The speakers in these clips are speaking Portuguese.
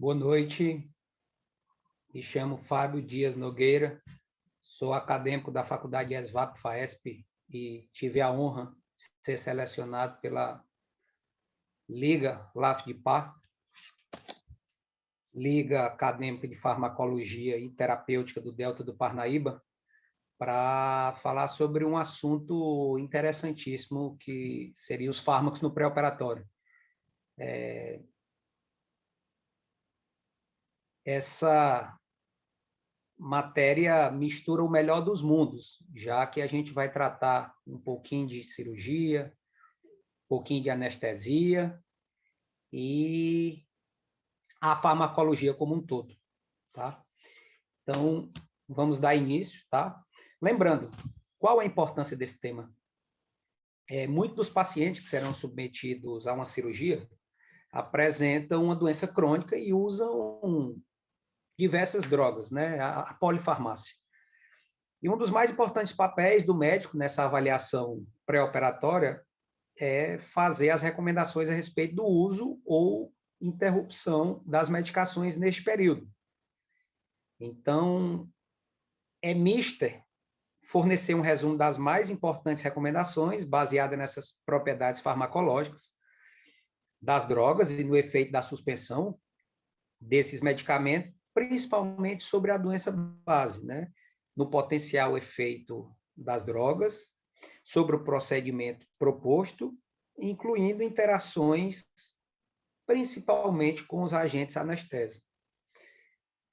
Boa noite, me chamo Fábio Dias Nogueira, sou acadêmico da Faculdade ESVAP-FAESP e tive a honra de ser selecionado pela Liga LAFDPA, Liga Acadêmica de Farmacologia e Terapêutica do Delta do Parnaíba, para falar sobre um assunto interessantíssimo que seria os fármacos no pré-operatório. Essa matéria mistura o melhor dos mundos, já que a gente vai tratar um pouquinho de cirurgia, um pouquinho de anestesia e a farmacologia como um todo, tá? Então, vamos dar início, tá? Lembrando, qual a importância desse tema? Muitos dos pacientes que serão submetidos a uma cirurgia apresentam uma doença crônica e usam diversas drogas, né? A polifarmácia. E um dos mais importantes papéis do médico nessa avaliação pré-operatória é fazer as recomendações a respeito do uso ou interrupção das medicações neste período. Então, é mister fornecer um resumo das mais importantes recomendações baseadas nessas propriedades farmacológicas das drogas e no efeito da suspensão desses medicamentos, principalmente sobre a doença base, né? No potencial efeito das drogas, sobre o procedimento proposto, incluindo interações principalmente com os agentes anestésicos.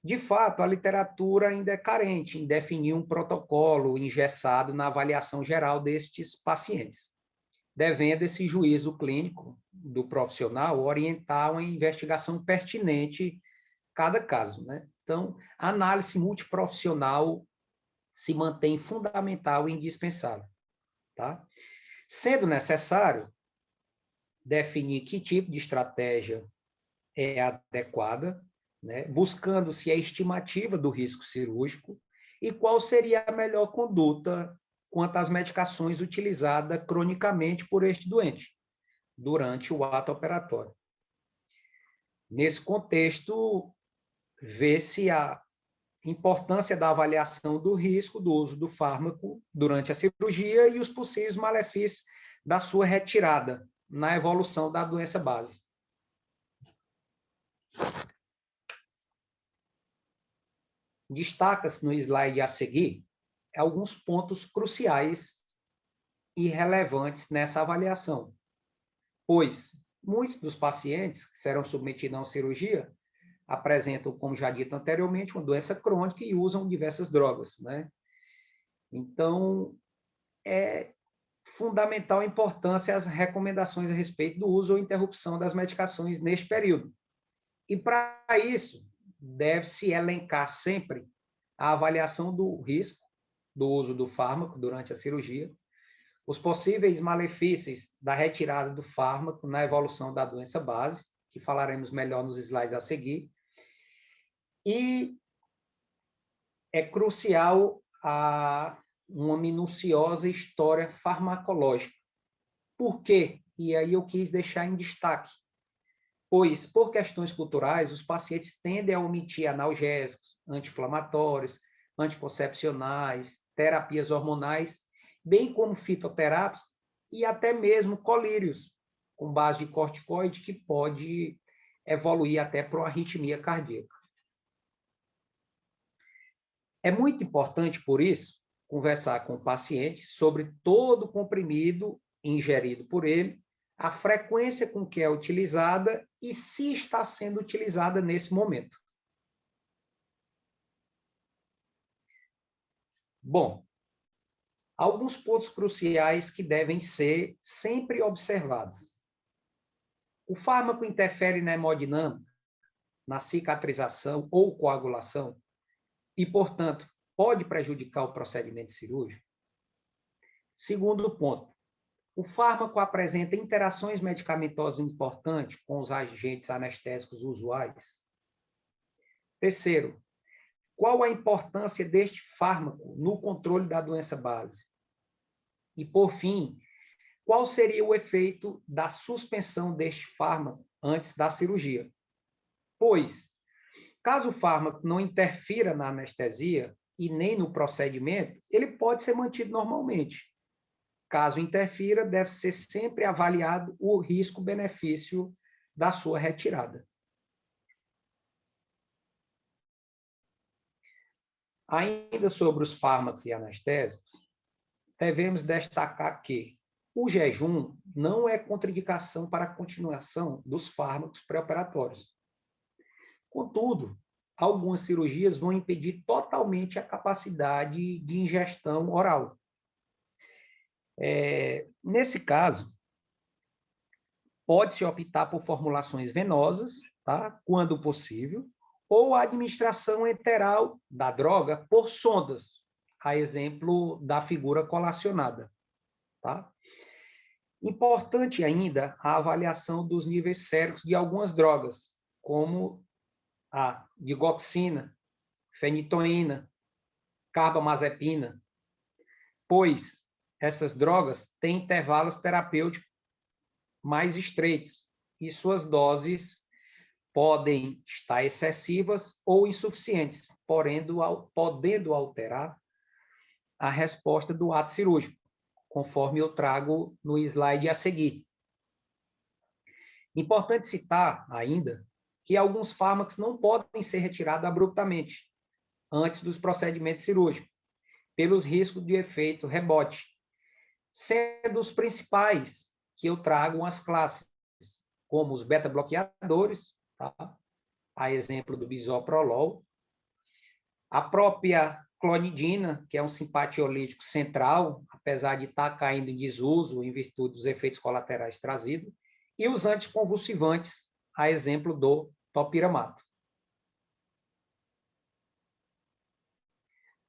De fato, a literatura ainda é carente em definir um protocolo engessado na avaliação geral destes pacientes, devendo esse juízo clínico do profissional orientar uma investigação pertinente cada caso, né? Então, a análise multiprofissional se mantém fundamental e indispensável, tá? Sendo necessário definir que tipo de estratégia é adequada, né? Buscando-se a estimativa do risco cirúrgico e qual seria a melhor conduta quanto às medicações utilizadas cronicamente por este doente durante o ato operatório. Nesse contexto, vê-se a importância da avaliação do risco do uso do fármaco durante a cirurgia e os possíveis malefícios da sua retirada na evolução da doença base. Destaca-se no slide a seguir alguns pontos cruciais e relevantes nessa avaliação, pois muitos dos pacientes que serão submetidos a uma cirurgia apresentam, como já dito anteriormente, uma doença crônica e usam diversas drogas, né? Então, é fundamental a importância as recomendações a respeito do uso ou interrupção das medicações neste período. E, para isso, deve-se elencar sempre a avaliação do risco do uso do fármaco durante a cirurgia, os possíveis malefícios da retirada do fármaco na evolução da doença base, que falaremos melhor nos slides a seguir, e é crucial uma minuciosa história farmacológica. Por quê? E aí eu quis deixar em destaque. Pois, por questões culturais, os pacientes tendem a omitir analgésicos, anti-inflamatórios, anticoncepcionais, terapias hormonais, bem como fitoterápicos e até mesmo colírios, com base de corticoide, que pode evoluir até para uma arritmia cardíaca. É muito importante, por isso, conversar com o paciente sobre todo o comprimido ingerido por ele, a frequência com que é utilizada e se está sendo utilizada nesse momento. Bom, alguns pontos cruciais que devem ser sempre observados. O fármaco interfere na hemodinâmica, na cicatrização ou coagulação e, portanto, pode prejudicar o procedimento cirúrgico. Segundo ponto, o fármaco apresenta interações medicamentosas importantes com os agentes anestésicos usuais. Terceiro, qual a importância deste fármaco no controle da doença base? E, por fim, qual seria o efeito da suspensão deste fármaco antes da cirurgia? Pois, Caso o fármaco não interfira na anestesia e nem no procedimento, ele pode ser mantido normalmente. Caso interfira, deve ser sempre avaliado o risco-benefício da sua retirada. Ainda sobre os fármacos e anestésicos, devemos destacar que o jejum não é contraindicação para a continuação dos fármacos pré-operatórios. Contudo, algumas cirurgias vão impedir totalmente a capacidade de ingestão oral. Nesse caso, pode-se optar por formulações venosas, tá? Quando possível, ou a administração enteral da droga por sondas, a exemplo da figura colacionada. Tá? Importante ainda a avaliação dos níveis séricos de algumas drogas, como a digoxina, fenitoína, carbamazepina, pois essas drogas têm intervalos terapêuticos mais estreitos e suas doses podem estar excessivas ou insuficientes, podendo alterar a resposta do ato cirúrgico, conforme eu trago no slide a seguir. Importante citar ainda que alguns fármacos não podem ser retirados abruptamente, antes dos procedimentos cirúrgicos, pelos riscos de efeito rebote, sendo os principais que eu trago as classes, como os beta-bloqueadores, tá? A exemplo do bisoprolol, a própria clonidina, que é um simpatiolítico central, apesar de estar caindo em desuso em virtude dos efeitos colaterais trazidos, e os anticonvulsivantes, a exemplo do topiramato.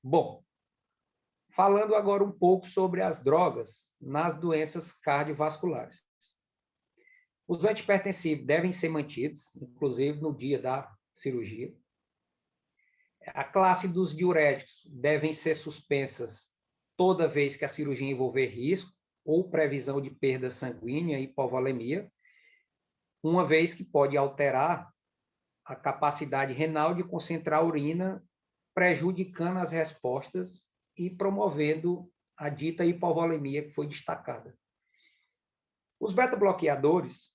Bom, falando agora um pouco sobre as drogas nas doenças cardiovasculares. Os antihipertensivos devem ser mantidos, inclusive no dia da cirurgia. A classe dos diuréticos devem ser suspensas toda vez que a cirurgia envolver risco ou previsão de perda sanguínea e hipovolemia, uma vez que pode alterar a capacidade renal de concentrar a urina, prejudicando as respostas e promovendo a dita hipovolemia que foi destacada. Os beta-bloqueadores,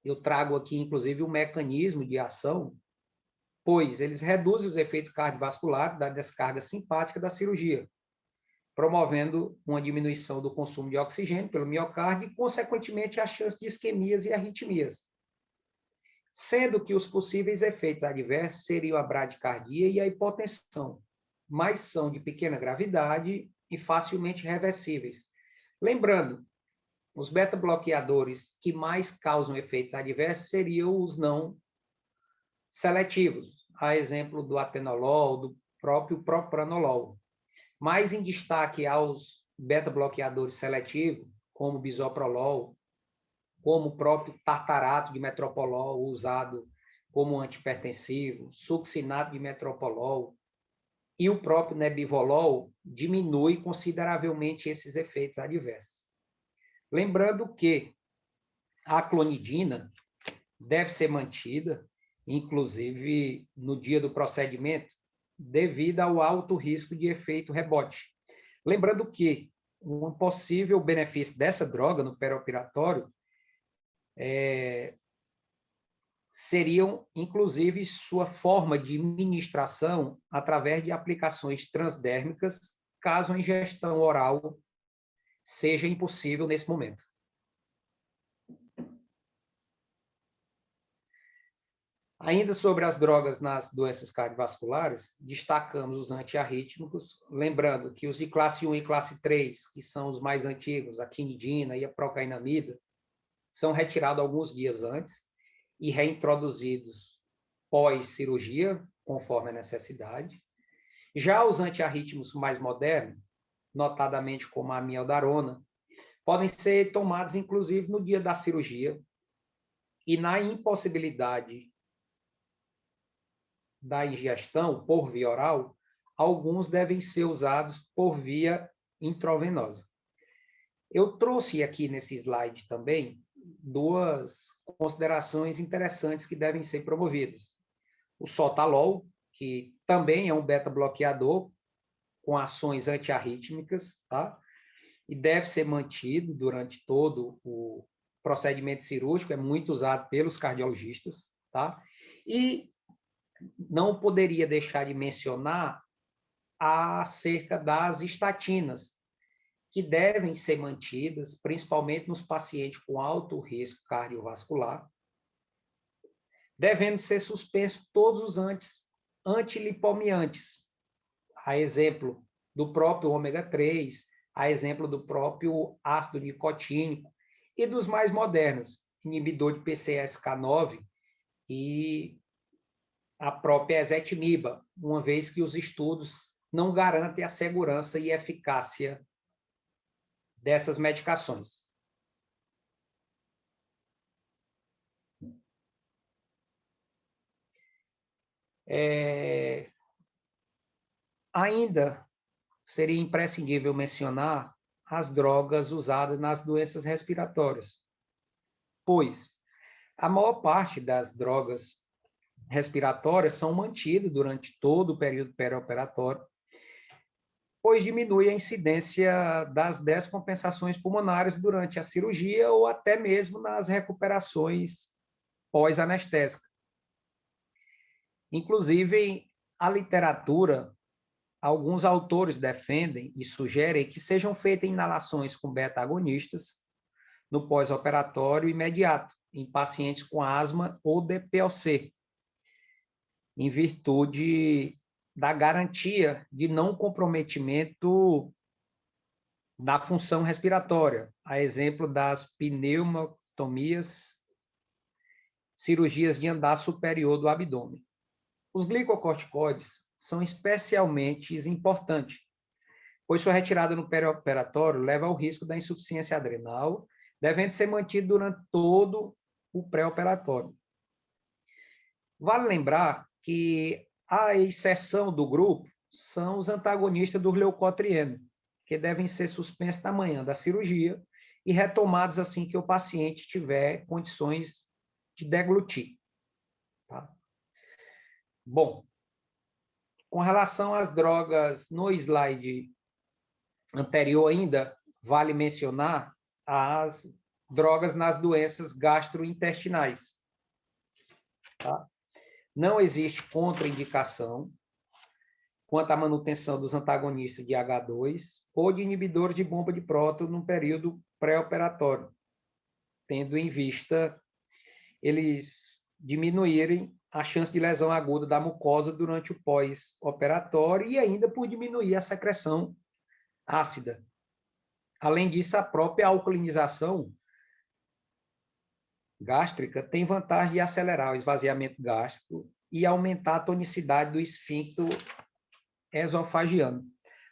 eu trago aqui, inclusive, um mecanismo de ação, pois eles reduzem os efeitos cardiovasculares da descarga simpática da cirurgia, promovendo uma diminuição do consumo de oxigênio pelo miocárdio e, consequentemente, a chance de isquemias e arritmias. Sendo que os possíveis efeitos adversos seriam a bradicardia e a hipotensão, mas são de pequena gravidade e facilmente reversíveis. Lembrando, os beta-bloqueadores que mais causam efeitos adversos seriam os não seletivos, a exemplo do atenolol, do próprio propranolol. Mais em destaque aos beta-bloqueadores seletivos, como bisoprolol, como o próprio tartarato de metropolol, usado como antihipertensivo, succinato de metropolol, e o próprio nebivolol, diminui consideravelmente esses efeitos adversos. Lembrando que a clonidina deve ser mantida, inclusive no dia do procedimento, devido ao alto risco de efeito rebote. Lembrando que um possível benefício dessa droga no perioperatório seriam, inclusive, sua forma de administração através de aplicações transdérmicas, caso a ingestão oral seja impossível nesse momento. Ainda sobre as drogas nas doenças cardiovasculares, destacamos os antiarrítmicos, lembrando que os de classe 1 e classe 3, que são os mais antigos, a quinidina e a procainamida, são retirados alguns dias antes e reintroduzidos pós-cirurgia, conforme a necessidade. Já os antiarrítmicos mais modernos, notadamente como a amiodarona, podem ser tomados, inclusive, no dia da cirurgia e na impossibilidade da ingestão por via oral, alguns devem ser usados por via intravenosa. Eu trouxe aqui nesse slide também duas considerações interessantes que devem ser promovidas. o sotalol, que também é um beta-bloqueador com ações antiarrítmicas, tá? E deve ser mantido durante todo o procedimento cirúrgico, é muito usado pelos cardiologistas, tá? E não poderia deixar de mencionar acerca das estatinas, que devem ser mantidas, principalmente nos pacientes com alto risco cardiovascular, devendo ser suspensos todos os antilipomiantes, a exemplo do próprio ômega 3, a exemplo do próprio ácido nicotínico e dos mais modernos, inibidor de PCSK9 e a própria ezetimiba, uma vez que os estudos não garantem a segurança e eficácia dessas medicações. Ainda seria imprescindível mencionar as drogas usadas nas doenças respiratórias, pois a maior parte das drogas respiratórias são mantidas durante todo o período perioperatório, pois diminui a incidência das descompensações pulmonares durante a cirurgia ou até mesmo nas recuperações pós-anestésicas. Inclusive, a literatura, alguns autores defendem e sugerem que sejam feitas inalações com beta-agonistas no pós-operatório imediato, em pacientes com asma ou DPOC, em virtude da garantia de não comprometimento da função respiratória, a exemplo das pneumotomias, cirurgias de andar superior do abdômen. Os glicocorticoides são especialmente importantes, pois sua retirada no perioperatório leva ao risco da insuficiência adrenal, devendo ser mantido durante todo o pré-operatório. Vale lembrar que a exceção do grupo são os antagonistas do leucotrieno, que devem ser suspensos na manhã da cirurgia e retomados assim que o paciente tiver condições de deglutir. Tá? Bom, com relação às drogas, no slide anterior ainda, vale mencionar as drogas nas doenças gastrointestinais. Tá? Não existe contraindicação quanto à manutenção dos antagonistas de H2 ou de inibidores de bomba de próton no período pré-operatório, tendo em vista eles diminuírem a chance de lesão aguda da mucosa durante o pós-operatório e ainda por diminuir a secreção ácida. Além disso, a própria alcalinização gástrica tem vantagem de acelerar o esvaziamento gástrico e aumentar a tonicidade do esfíncter esofagiano,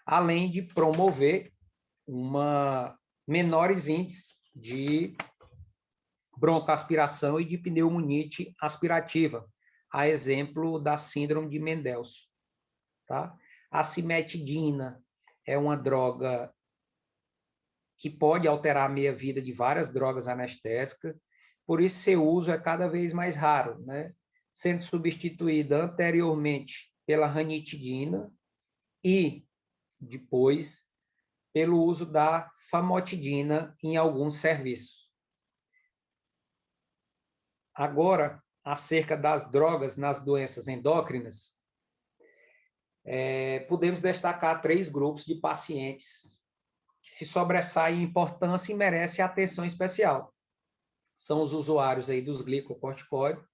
além de promover menores índices de broncoaspiração e de pneumonite aspirativa, a exemplo da síndrome de Mendelssohn. Tá? A cimetidina é uma droga que pode alterar a meia-vida de várias drogas anestésicas, por isso seu uso é cada vez mais raro, né? Sendo substituída anteriormente pela ranitidina e depois pelo uso da famotidina em alguns serviços. Agora, acerca das drogas nas doenças endócrinas, podemos destacar 3 grupos de pacientes que se sobressaem em importância e merecem atenção especial. São os usuários aí dos glicocorticoides,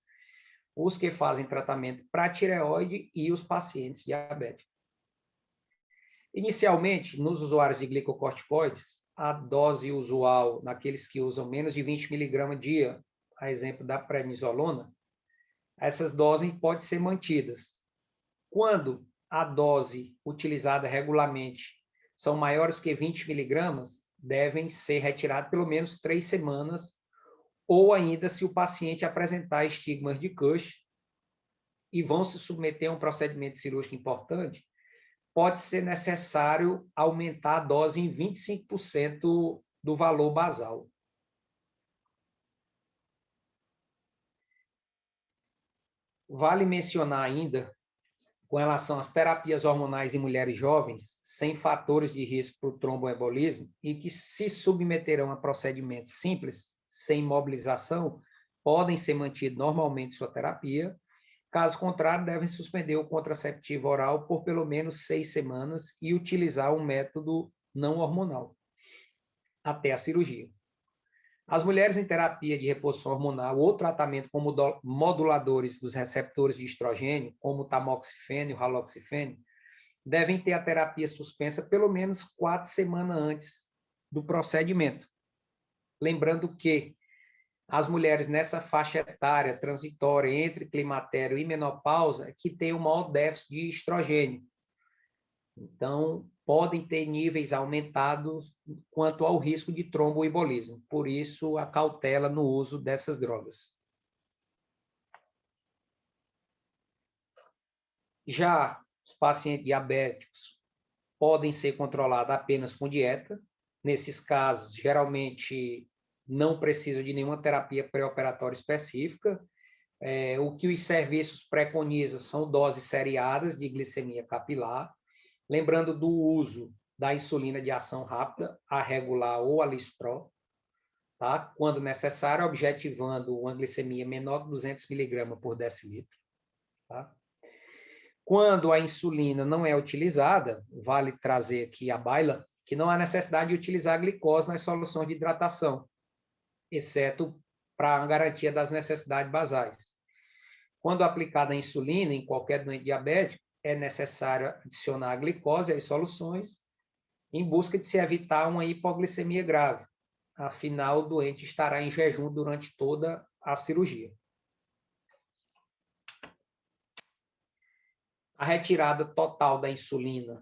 os que fazem tratamento para tireoide e os pacientes diabéticos. Inicialmente, nos usuários de glicocorticoides, a dose usual naqueles que usam menos de 20 mg dia, a exemplo da prednisolona, essas doses podem ser mantidas. Quando a dose utilizada regularmente são maiores que 20 mg, devem ser retiradas pelo menos 3 semanas, ou ainda se o paciente apresentar estigmas de Cush e vão se submeter a um procedimento cirúrgico importante, pode ser necessário aumentar a dose em 25% do valor basal. Vale mencionar ainda, com relação às terapias hormonais em mulheres jovens, sem fatores de risco para o tromboembolismo e que se submeterão a procedimentos simples, sem mobilização, podem ser mantidos normalmente sua terapia. Caso contrário, devem suspender o contraceptivo oral por pelo menos 6 semanas e utilizar um método não hormonal até a cirurgia. As mulheres em terapia de reposição hormonal ou tratamento com moduladores dos receptores de estrogênio, como o tamoxifeno e o raloxifeno, devem ter a terapia suspensa pelo menos 4 semanas antes do procedimento. Lembrando que as mulheres nessa faixa etária transitória entre climatério e menopausa que têm o maior déficit de estrogênio. Então, podem ter níveis aumentados quanto ao risco de tromboembolismo. Por isso, a cautela no uso dessas drogas. Já os pacientes diabéticos podem ser controlados apenas com dieta. Nesses casos, geralmente, não precisa de nenhuma terapia pré-operatória específica. O que os serviços preconizam são doses seriadas de glicemia capilar, lembrando do uso da insulina de ação rápida, a regular ou a Lispro, tá? Quando necessário, objetivando uma glicemia menor de 200 mg por decilitro. Tá? Quando a insulina não é utilizada, vale trazer aqui a baila, que não há necessidade de utilizar a glicose nas soluções de hidratação, exceto para a garantia das necessidades basais. Quando aplicada a insulina em qualquer doente diabético, é necessário adicionar a glicose às soluções em busca de se evitar uma hipoglicemia grave. Afinal, o doente estará em jejum durante toda a cirurgia. A retirada total da insulina,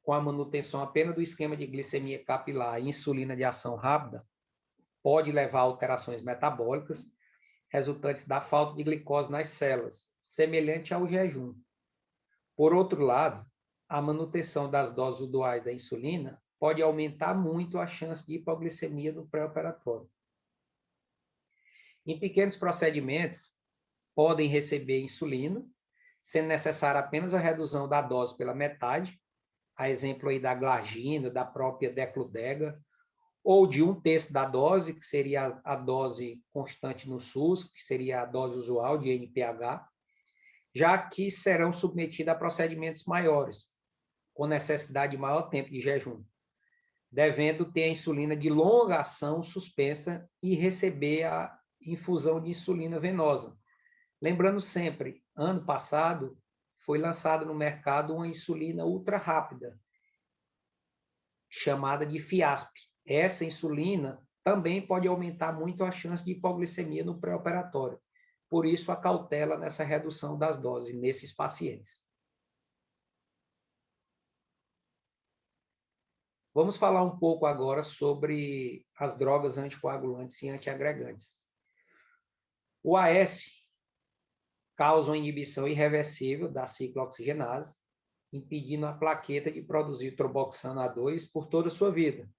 com a manutenção apenas do esquema de glicemia capilar e insulina de ação rápida, pode levar a alterações metabólicas resultantes da falta de glicose nas células, semelhante ao jejum. Por outro lado, a manutenção das doses usuais da insulina pode aumentar muito a chance de hipoglicemia no pré-operatório. Em pequenos procedimentos, podem receber insulina, sendo necessária apenas a redução da dose pela metade, a exemplo aí da glargina, da própria Degludec, ou de 1/3 da dose, que seria a dose constante no SUS, que seria a dose usual de NPH, já que serão submetidos a procedimentos maiores, com necessidade de maior tempo de jejum, devendo ter a insulina de longa ação suspensa e receber a infusão de insulina venosa. Lembrando sempre, ano passado, foi lançada no mercado uma insulina ultra rápida, chamada de Fiasp. Essa insulina também pode aumentar muito a chance de hipoglicemia no pré-operatório. Por isso, a cautela nessa redução das doses nesses pacientes. Vamos falar um pouco agora sobre as drogas anticoagulantes e antiagregantes. O AS causa uma inibição irreversível da ciclooxigenase, impedindo a plaqueta de produzir tromboxano A2 por toda a sua vida.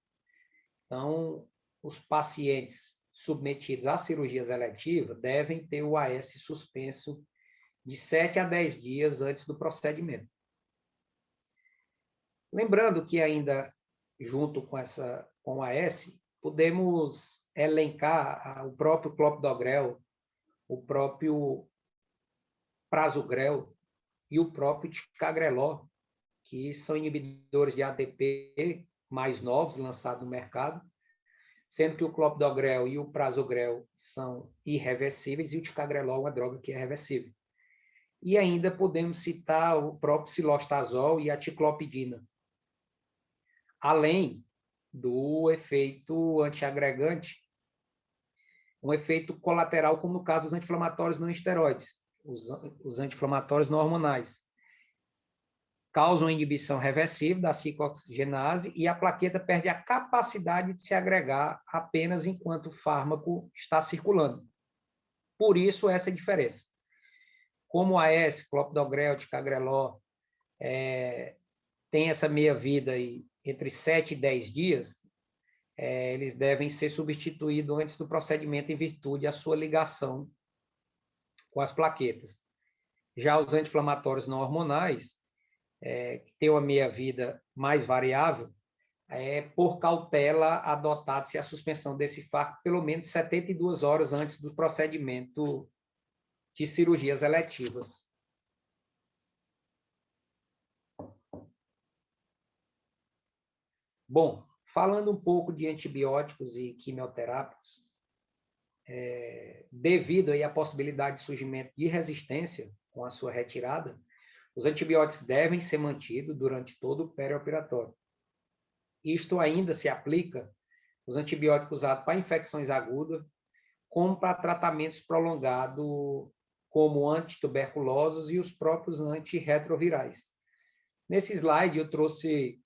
Então, os pacientes submetidos a cirurgias eletivas devem ter o AS suspenso de 7 a 10 dias antes do procedimento. Lembrando que ainda, junto com o AS, podemos elencar o próprio clopidogrel, o próprio prasugrel e o próprio ticagrelor, que são inibidores de ATP mais novos, lançados no mercado, sendo que o clopidogrel e o prasugrel são irreversíveis e o ticagrelor é uma droga que é reversível. E ainda podemos citar o próprio cilostazol e a ticlopidina, além do efeito antiagregante, um efeito colateral, como no caso dos anti-inflamatórios não esteroides, os anti-inflamatórios não hormonais. Causam inibição reversível da ciclooxigenase e a plaqueta perde a capacidade de se agregar apenas enquanto o fármaco está circulando. Por isso, essa diferença. Como o AS, clopidogrel, ticagrelor, tem essa meia-vida entre 7 e 10 dias, eles devem ser substituídos antes do procedimento em virtude da sua ligação com as plaquetas. Já os anti-inflamatórios não hormonais, que têm uma meia-vida mais variável, por cautela, adotado-se a suspensão desse fármaco pelo menos 72 horas antes do procedimento de cirurgias eletivas. Bom, falando um pouco de antibióticos e quimioterápicos, devido aí à possibilidade de surgimento de resistência com a sua retirada, os antibióticos devem ser mantidos durante todo o perioperatório. Isto ainda se aplica os antibióticos usados para infecções agudas, como para tratamentos prolongados, como antituberculosos e os próprios antirretrovirais. Nesse slide, eu trouxe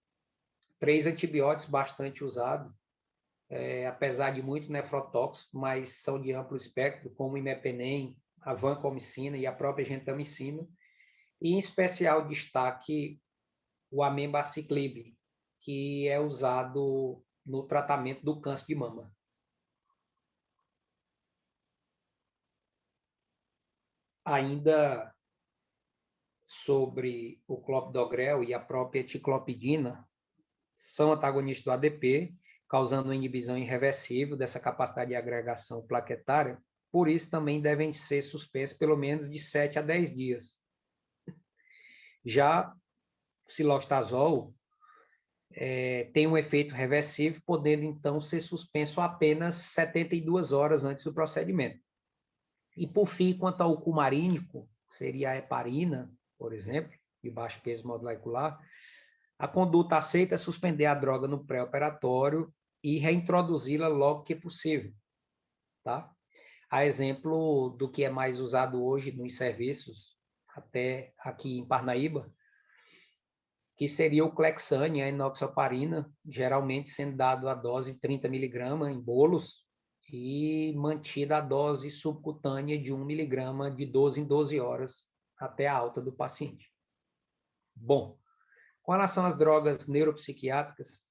3 antibióticos bastante usados, apesar de muito nefrotóxicos, mas são de amplo espectro, como o imepenem, a vancomicina e a própria gentamicina, e em especial destaque o amembaciclib, que é usado no tratamento do câncer de mama. Ainda sobre o clopidogrel e a própria ticlopidina, são antagonistas do ADP, causando uma inibição irreversível dessa capacidade de agregação plaquetária, por isso também devem ser suspensos pelo menos de 7 a 10 dias. Já o cilostazol tem um efeito reversível, podendo então ser suspenso apenas 72 horas antes do procedimento. E por fim, quanto ao cumarínico, seria a heparina, por exemplo, de baixo peso molecular, a conduta aceita é suspender a droga no pré-operatório e reintroduzi-la logo que possível, tá? A exemplo do que é mais usado hoje nos serviços, até aqui em Parnaíba, que seria o Clexane, a enoxaparina, geralmente sendo dado a dose 30 mg em bolos e mantida a dose subcutânea de 1 mg de 12 em 12 horas até a alta do paciente. Bom, com relação às drogas neuropsiquiátricas,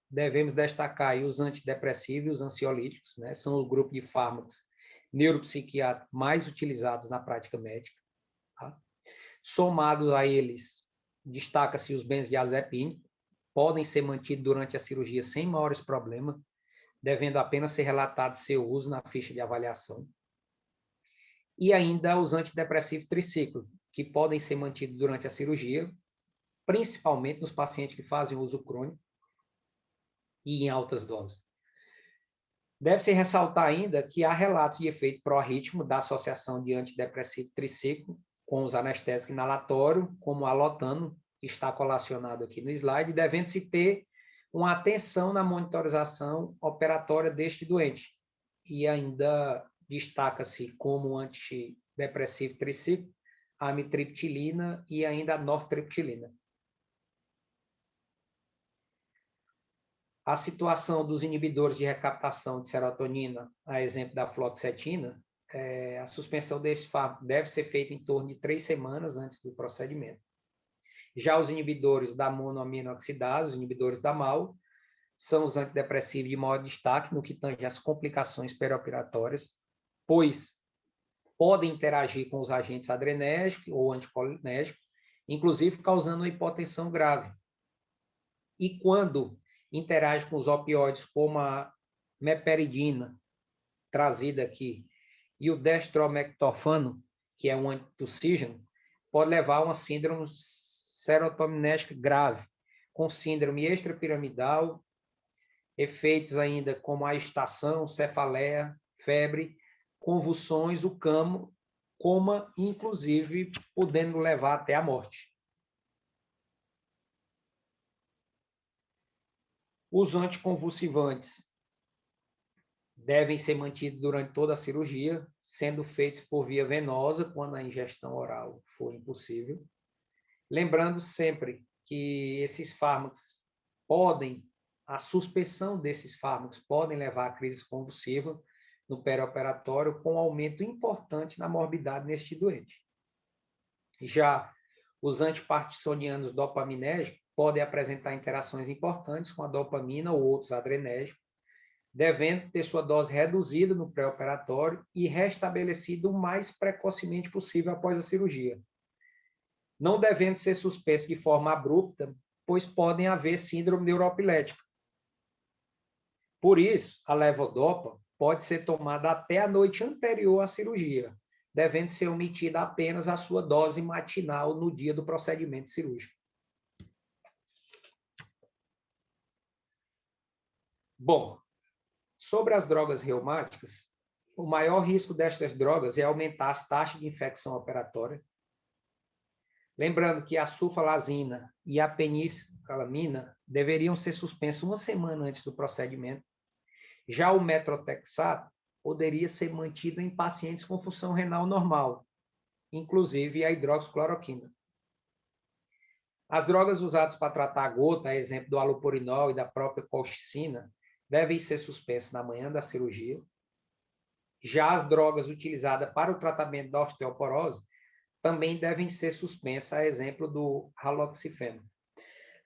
devemos destacar aí os antidepressivos e os ansiolíticos, né? São o grupo de fármacos neuropsiquiátricos mais utilizados na prática médica. Tá? Somado a eles, destaca-se os benzodiazepínicos, podem ser mantidos durante a cirurgia sem maiores problemas, devendo apenas ser relatado seu uso na ficha de avaliação. E ainda os antidepressivos tricíclicos, que podem ser mantidos durante a cirurgia, principalmente nos pacientes que fazem uso crônico e em altas doses. Deve-se ressaltar ainda que há relatos de efeito pró-arrítmico da associação de antidepressivo tricíclico com os anestésicos inalatórios, como a alotano, que está colacionado aqui no slide, devendo-se ter uma atenção na monitorização operatória deste doente. E ainda destaca-se como antidepressivo tricíclico a amitriptilina e ainda a nortriptilina. A situação dos inibidores de recaptação de serotonina, a exemplo da fluoxetina, a suspensão desse fármaco deve ser feita em torno de 3 semanas antes do procedimento. Já os inibidores da monoaminoxidase, os inibidores da MAO, são os antidepressivos de maior destaque no que tange às complicações perioperatórias, pois podem interagir com os agentes adrenérgicos ou anticolinérgicos, inclusive causando uma hipotensão grave. E quando interage com os opioides como a meperidina, trazida aqui, e o dextromectofano, que é um antitussígeno, pode levar a uma síndrome serotoninérgica grave, com síndrome extrapiramidal, efeitos ainda como a agitação, cefaleia, febre, convulsões, o coma, inclusive podendo levar até a morte. Os anticonvulsivantes devem ser mantidos durante toda a cirurgia, sendo feitos por via venosa, quando a ingestão oral for impossível. Lembrando sempre que esses fármacos a suspensão desses fármacos podem levar a crise convulsiva no perioperatório, com um aumento importante na morbidade neste doente. Já os antiparkinsonianos dopaminérgicos podem apresentar interações importantes com a dopamina ou outros adrenérgicos, devendo ter sua dose reduzida no pré-operatório e restabelecida o mais precocemente possível após a cirurgia, não devendo ser suspenso de forma abrupta, pois podem haver síndrome neuroepilética. Por isso, a levodopa pode ser tomada até a noite anterior à cirurgia, devendo ser omitida apenas a sua dose matinal no dia do procedimento cirúrgico. Bom, sobre as drogas reumáticas, o maior risco destas drogas é aumentar as taxas de infecção operatória. Lembrando que a sulfalazina e a penicillamina deveriam ser suspensas uma semana antes do procedimento. Já o metrotexato poderia ser mantido em pacientes com função renal normal, inclusive a hidroxicloroquina. As drogas usadas para tratar a gota, a exemplo do alopurinol e da própria colchicina, devem ser suspensas na manhã da cirurgia. Já as drogas utilizadas para o tratamento da osteoporose também devem ser suspensas, a exemplo do haloxifeno.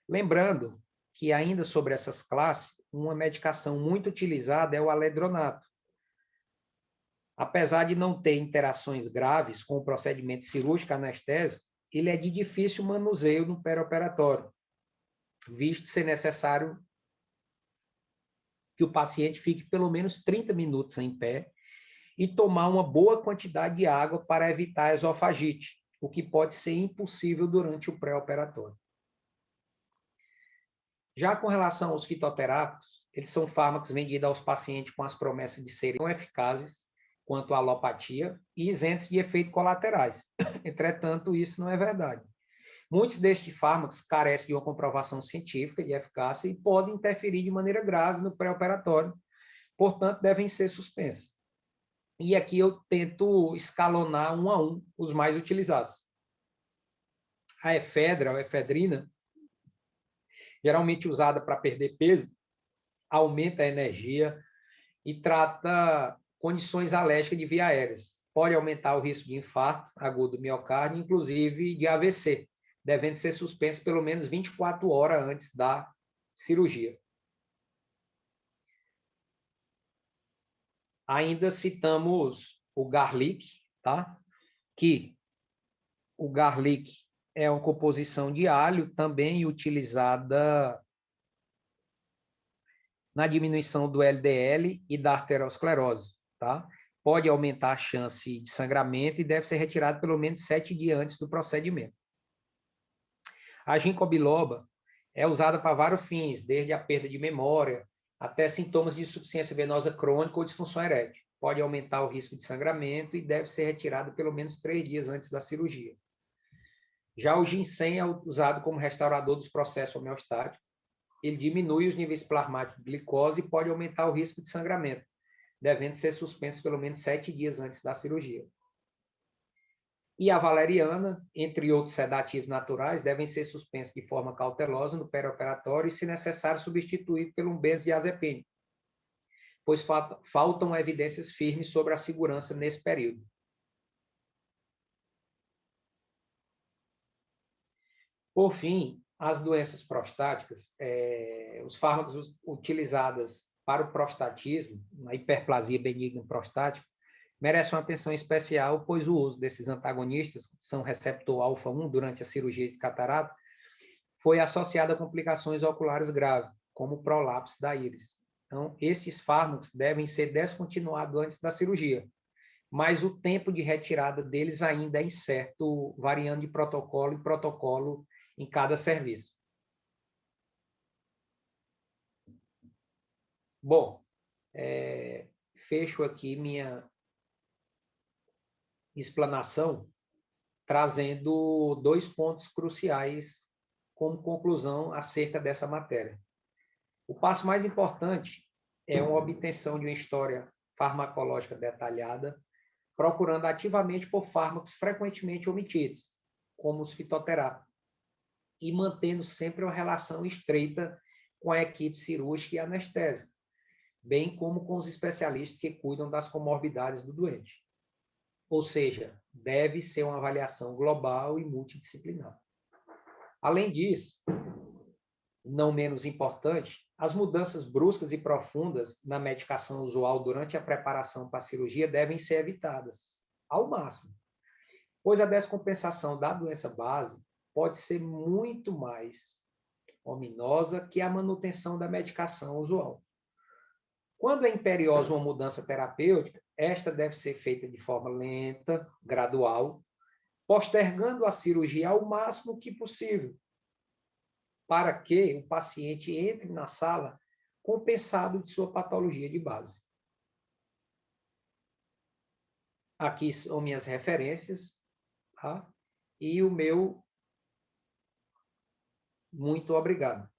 Lembrando que, ainda sobre essas classes, uma medicação muito utilizada é o aledronato. Apesar de não ter interações graves com o procedimento cirúrgico anestésico, ele é de difícil manuseio no perioperatório, visto ser necessário que o paciente fique pelo menos 30 minutos em pé e tomar uma boa quantidade de água para evitar a esofagite, o que pode ser impossível durante o pré-operatório. Já com relação aos fitoterápicos, eles são fármacos vendidos aos pacientes com as promessas de serem tão eficazes quanto a alopatia e isentos de efeitos colaterais. Entretanto, isso não é verdade. Muitos destes fármacos carecem de uma comprovação científica de eficácia e podem interferir de maneira grave no pré-operatório, portanto, devem ser suspensos. E aqui eu tento escalonar um a um os mais utilizados. A efedra, ou efedrina, geralmente usada para perder peso, aumenta a energia e trata condições alérgicas de via aéreas. Pode aumentar o risco de infarto agudo do miocárdio, inclusive de AVC, devendo ser suspenso pelo menos 24 horas antes da cirurgia. Ainda citamos o garlic, tá? Que o garlic é uma composição de alho também utilizada na diminuição do LDL e da arteriosclerose, tá? Pode aumentar a chance de sangramento e deve ser retirado pelo menos 7 dias antes do procedimento. A ginkgo biloba é usada para vários fins, desde a perda de memória até sintomas de insuficiência venosa crônica ou disfunção erétil. Pode aumentar o risco de sangramento e deve ser retirado pelo menos 3 dias antes da cirurgia. Já o ginseng é usado como restaurador dos processos homeostáticos. Ele diminui os níveis plasmáticos de glicose e pode aumentar o risco de sangramento, devendo ser suspenso pelo menos 7 dias antes da cirurgia. E a valeriana, entre outros sedativos naturais, devem ser suspensos de forma cautelosa no perioperatório e, se necessário, substituídos por um benzodiazepínico, pois faltam evidências firmes sobre a segurança nesse período. Por fim, as doenças prostáticas, os fármacos utilizados para o prostatismo, a hiperplasia benigna prostática, merecem uma atenção especial, pois o uso desses antagonistas, que são receptor alfa-1 durante a cirurgia de catarata, foi associado a complicações oculares graves, como o prolapso da íris. Então, esses fármacos devem ser descontinuados antes da cirurgia, mas o tempo de retirada deles ainda é incerto, variando de protocolo em protocolo em cada serviço. Bom, fecho aqui minha explanação trazendo 2 pontos cruciais como conclusão acerca dessa matéria. O passo mais importante é a obtenção de uma história farmacológica detalhada, procurando ativamente por fármacos frequentemente omitidos, como os fitoterápicos, e mantendo sempre uma relação estreita com a equipe cirúrgica e anestésica, bem como com os especialistas que cuidam das comorbidades do doente. Ou seja, deve ser uma avaliação global e multidisciplinar. Além disso, não menos importante, As mudanças bruscas e profundas na medicação usual durante a preparação para a cirurgia devem ser evitadas ao máximo, pois a descompensação da doença base pode ser muito mais ominosa que a manutenção da medicação usual. Quando é imperiosa uma mudança terapêutica, esta deve ser feita de forma lenta, gradual, postergando a cirurgia ao máximo que possível, para que o paciente entre na sala compensado de sua patologia de base. Aqui são minhas referências, tá? E o meu muito obrigado.